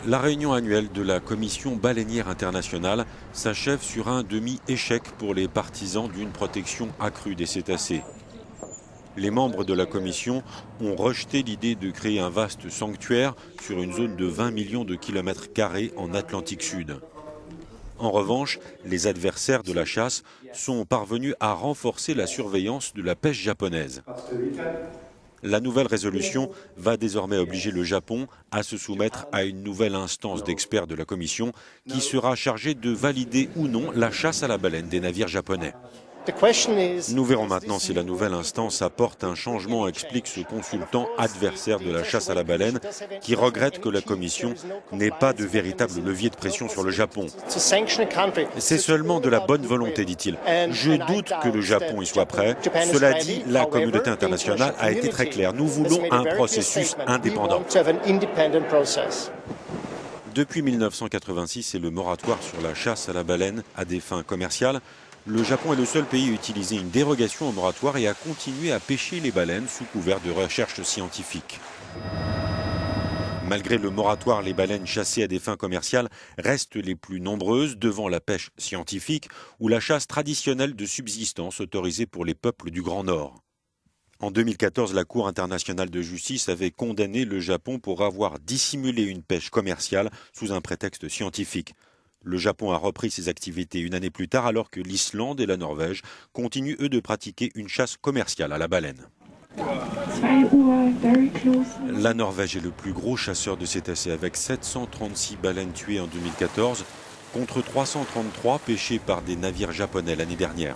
La réunion annuelle de la Commission baleinière internationale s'achève sur un demi-échec pour les partisans d'une protection accrue des cétacés. Les membres de la Commission ont rejeté l'idée de créer un vaste sanctuaire sur une zone de 20 millions de kilomètres carrés en Atlantique Sud. En revanche, les adversaires de la chasse sont parvenus à renforcer la surveillance de la pêche japonaise. La nouvelle résolution va désormais obliger le Japon à se soumettre à une nouvelle instance d'experts de la Commission qui sera chargée de valider ou non la chasse à la baleine des navires japonais. Nous verrons maintenant si la nouvelle instance apporte un changement, explique ce consultant adversaire de la chasse à la baleine qui regrette que la Commission n'ait pas de véritable levier de pression sur le Japon. C'est seulement de la bonne volonté, dit-il. Je doute que le Japon y soit prêt. Cela dit, la communauté internationale a été très claire. Nous voulons un processus indépendant. Depuis 1986 et le moratoire sur la chasse à la baleine à des fins commerciales, le Japon est le seul pays à utiliser une dérogation au moratoire et à continuer à pêcher les baleines sous couvert de recherche scientifique. Malgré le moratoire, les baleines chassées à des fins commerciales restent les plus nombreuses devant la pêche scientifique ou la chasse traditionnelle de subsistance autorisée pour les peuples du Grand Nord. En 2014, la Cour internationale de justice avait condamné le Japon pour avoir dissimulé une pêche commerciale sous un prétexte scientifique. Le Japon a repris ses activités une année plus tard alors que l'Islande et la Norvège continuent eux de pratiquer une chasse commerciale à la baleine. La Norvège est le plus gros chasseur de cétacés avec 736 baleines tuées en 2014 contre 333 pêchées par des navires japonais l'année dernière.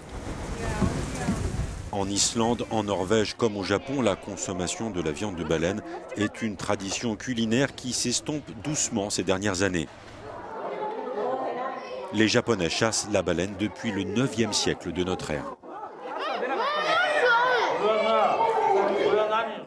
En Islande, en Norvège comme au Japon, la consommation de la viande de baleine est une tradition culinaire qui s'estompe doucement ces dernières années. Les Japonais chassent la baleine depuis le 9e siècle de notre ère.